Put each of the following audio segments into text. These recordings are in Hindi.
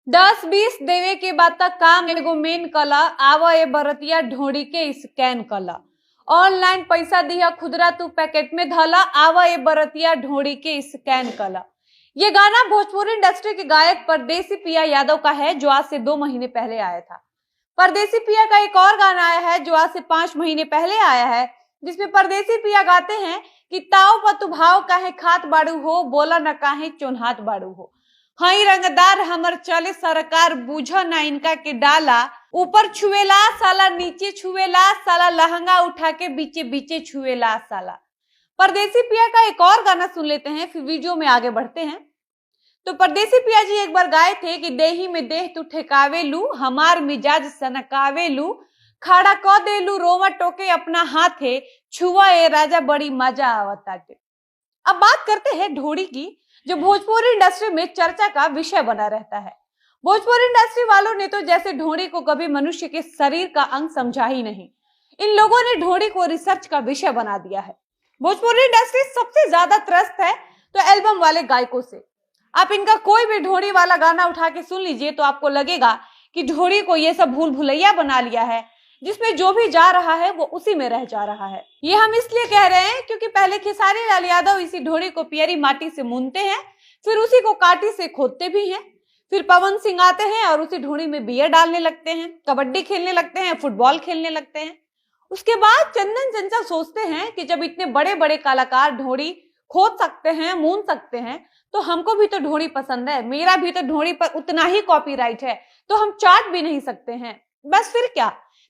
10-20 देवे के बाद तक काम एगो मेन कला आवा ए बरतिया ढोड़ी के स्कैन कला। ऑनलाइन पैसा दिया खुदरा तू पैकेट में धला आवा ए बरतिया ढोड़ी के स्कैन कला। ये गाना भोजपुरी इंडस्ट्री के गायक परदेसी पिया यादव का है जो आज से 2 महीने पहले आया था। परदेसी पिया का एक और गाना आया है जो आज से 5 महीने पहले आया है, जिसमें परदेसी पिया गाते हैं कि ताव पतु भाव काहे खात बाड़ू हो, बोला न काहे चोन्हात बाड़ू हो। हई रंगदार हमर चले सरकार, बूझा ना इनका के डाला, ऊपर छुएला साला नीचे छुएला साला, लहंगा उठा के बीचे बीचे छुएला साला। परदेसी पिया का एक और गाना सुन लेते हैं, फिर वीडियो में आगे बढ़ते हैं। तो परदेसी पिया जी एक बार गाए थे कि देही में देह तू ठेकावे लू, हमार मिजाज सनकावे लू, खड़ा क देलू रोवा टोके अपना हाथे, छुआ ए राजा बड़ी मजा आवताटे। अब बात करते हैं ढोड़ी की, जो भोजपुरी इंडस्ट्री में चर्चा का विषय बना रहता है। भोजपुरी इंडस्ट्री वालों ने तो जैसे ढोड़ी को कभी मनुष्य के शरीर का अंग समझा ही नहीं, इन लोगों ने ढोड़ी को रिसर्च का विषय बना दिया है। भोजपुरी इंडस्ट्री सबसे ज्यादा त्रस्त है तो एल्बम वाले गायकों से। आप इनका कोई भी ढोड़ी वाला गाना उठा के सुन लीजिए तो आपको लगेगा कि ढोड़ी को ये सब भूल भुलैया बना लिया है, जिसमें जो भी जा रहा है वो उसी में रह जा रहा है। ये हम इसलिए कह रहे हैं क्योंकि पहले खेसारी लाल यादव इसी ढोड़ी को पियरी माटी से मूनते हैं, फिर उसी को काटी से खोदते भी हैं, फिर पवन सिंह आते हैं और उसी ढोड़ी में बियर डालने लगते हैं, कबड्डी खेलने लगते हैं, फुटबॉल खेलने लगते हैं। उसके बाद चंदन चंचल सोचते हैं कि जब इतने बड़े बड़े कलाकार ढोड़ी खोद सकते हैं, मून सकते हैं, तो हमको भी तो ढोड़ी पसंद है, मेरा भी तो ढोड़ी पर उतना ही कॉपीराइट है, तो हम चाट भी नहीं सकते हैं। बस फिर क्या,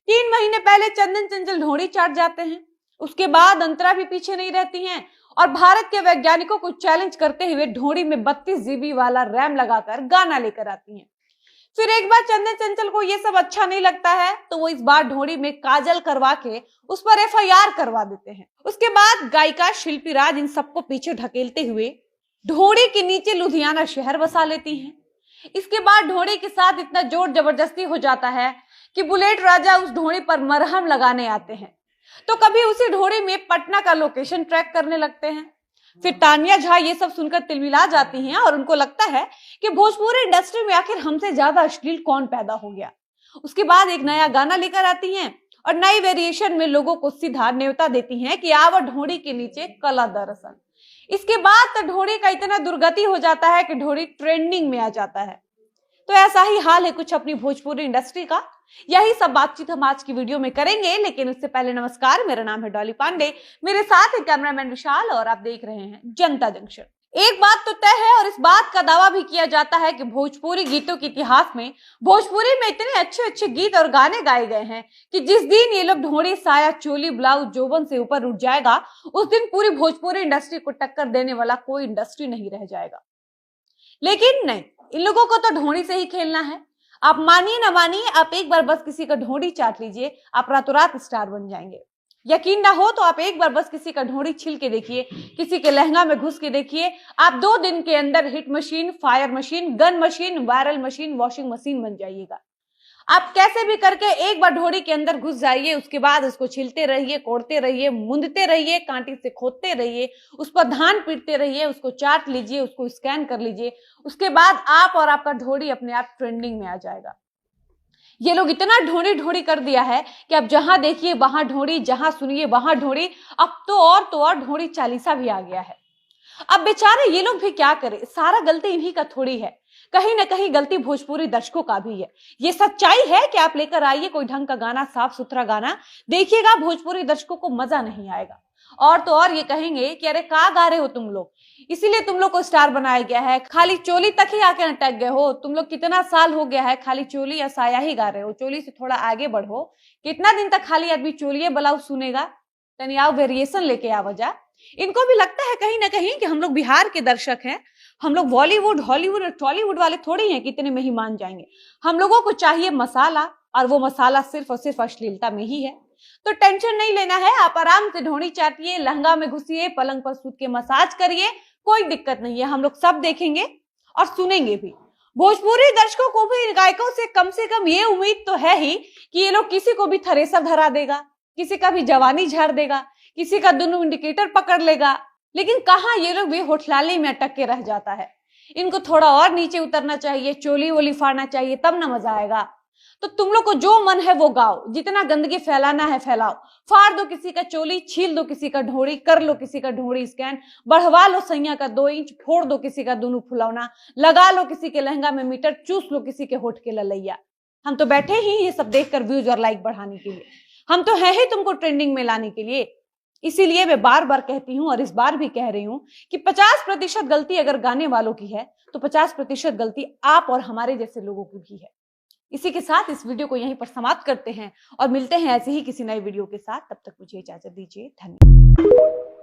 3 महीने पहले चंदन चंचल ढोड़ी चाट जाते हैं, उसके बाद अंतरा भी पीछे नहीं रहती हैं और भारत के वैज्ञानिकों को चैलेंज करते हुए ढोड़ी में 32 GB वाला रैम लगाकर गाना लेकर आती हैं। फिर एक बार चंदन चंचल को ये सब अच्छा नहीं लगता है तो वो इस बार ढोड़ी में काजल करवा के उस पर FIR करवा देते हैं। उसके बाद गायिका शिल्पी राज इन सबको पीछे ढकेलते हुए ढोड़ी के नीचे लुधियाना शहर बसा लेती हैं। इसके बाद ढोड़ी के साथ इतना जोर जबरदस्ती हो जाता है कि बुलेट राजा उस ढोड़ी पर मरहम लगाने आते हैं, तो कभी उसी ढोड़ी में पटना का लोकेशन ट्रैक करने लगते हैं। फिर तानिया झा ये सब सुनकर तिलमिला जाती हैं और उनको लगता है कि भोजपुरी इंडस्ट्री में आखिर हमसे ज्यादा अश्लील कौन पैदा हो गया। उसके बाद एक नया गाना लेकर आती हैं और नई वेरिएशन में लोगों को सीधा न्योता देती हैं कि आवा ढोड़ी के नीचे कला दर्शन। इसके बाद तो ढोड़ी का इतना दुर्गति हो जाता है कि ढोड़ी ट्रेंडिंग में आ जाता है। तो ऐसा ही हाल है कुछ अपनी भोजपुरी इंडस्ट्री का। यही सब बातचीत हम आज की वीडियो में करेंगे, लेकिन उससे पहले नमस्कार, मेरा नाम है डॉली पांडे, मेरे साथ है कैमरामैन विशाल और आप देख रहे हैं जनता जंक्शन। एक बात तो तय है और इस बात का दावा भी किया जाता है कि भोजपुरी गीतों के इतिहास में भोजपुरी में इतने अच्छे अच्छे गीत और गाने गाए गए हैं कि जिस दिन ये लोग ढोड़ी साया चोली ब्लाउज जोबन से ऊपर उठ जाएगा, उस दिन पूरी भोजपुरी इंडस्ट्री को टक्कर देने वाला कोई इंडस्ट्री नहीं रह जाएगा। लेकिन नहीं, इन लोगों को तो ढोड़ी से ही खेलना है। आप मानिए ना मानिए, आप एक बार बस किसी का ढोड़ी चाट लीजिए, आप रातों रात स्टार बन जाएंगे। यकीन ना हो तो आप एक बार बस किसी का ढोड़ी छिल के देखिए, किसी के लहंगा में घुस के देखिए, आप 2 दिन के अंदर hit machine, fire machine, gun machine, viral machine, washing machine बन जाइएगा। आप कैसे भी करके एक बार ढोड़ी के अंदर घुस जाइए, उसके बाद उसको छिलते रहिए, कोड़ते रहिए, मुंदते रहिए, कांटे से खोदते रहिए, उस पर धान पीटते रहिए, उसको चाट लीजिए, उसको स्कैन कर लीजिए। उसके बाद आप और आपका ढोड़ी अपने आप ट्रेंडिंग में आ जाएगा। ये लोग इतना ढोड़ी ढोड़ी कर दिया है कि अब जहां देखिए वहां ढोड़ी, जहां सुनिए वहां ढोड़ी। अब तो और ढोड़ी चालीसा भी आ गया है। अब बेचारे ये लोग भी क्या करें, सारा गलती इन्हीं का थोड़ी है, कहीं ना कहीं गलती भोजपुरी दर्शकों का भी है। ये सच्चाई है कि आप लेकर आइए कोई ढंग का गाना, साफ सुथरा गाना, देखिएगा भोजपुरी दर्शकों को मजा नहीं आएगा। और तो और ये कहेंगे कि अरे का गा रहे हो तुम लोग, इसीलिए तुम लोग को स्टार बनाया गया है, खाली चोली तक ही आके अटक गए हो, तुम लोग कितना साल हो गया है खाली चोली या साया ही गा रहे हो, चोली से थोड़ा आगे बढ़ो, कितना दिन तक खाली आदमी चोलिए ब्लाउज सुनेगा, तनी आओ वेरिएशन लेके आ वजह। इनको भी लगता है कहीं ना कहीं कि हम लोग बिहार के दर्शक हैं, हम लोग बॉलीवुड, हॉलीवुड और टॉलीवुड वाले थोड़ी हैं कि इतने में ही मान जाएंगे। हम लोगों को चाहिए मसाला, और वो मसाला सिर्फ और सिर्फ अश्लीलता में ही है। तो टेंशन नहीं लेना है, आप आराम से ढोड़ी चाटिए, लहंगा में घुसिए, पलंग पर सूत के मसाज करिए, कोई दिक्कत नहीं है। हम लोग सब देखेंगे और सुनेंगे भी। भोजपुरी दर्शकों को भी गायकों से कम ये उम्मीद तो है ही कि ये लोग किसी को भी थ्रेसर धरा देगा, किसी का भी जवानी झाड़ देगा, किसी का दोनों इंडिकेटर पकड़ लेगा। लेकिन कहाँ ये लोग भी होठलाली में अटक के रह जाता है। इनको थोड़ा और नीचे उतरना चाहिए, चोली वोली फाड़ना चाहिए, तब ना मजा आएगा। तो तुम लोग को जो मन है वो गाओ, जितना गंदगी फैलाना है फैलाओ, फाड़ दो किसी का चोली, छील दो किसी का ढोड़ी, कर लो किसी का ढोड़ी स्कैन, बढ़वा लो सैया का 2 इंच, फोड़ दो किसी का दोनों फुलौना, लगा लो किसी के लहंगा में मीटर, चूस लो किसी के होठ के ललैया। हम तो बैठे ही ये सब देखकर व्यूज और लाइक बढ़ाने के लिए, हम तो है ही तुमको ट्रेंडिंग में लाने के लिए। इसीलिए मैं बार बार कहती हूं और इस बार भी कह रही हूं कि 50% गलती अगर गाने वालों की है तो 50% गलती आप और हमारे जैसे लोगों की भी है। इसी के साथ इस वीडियो को यहीं पर समाप्त करते हैं और मिलते हैं ऐसे ही किसी नए वीडियो के साथ। तब तक मुझे इजाजत दीजिए। धन्यवाद।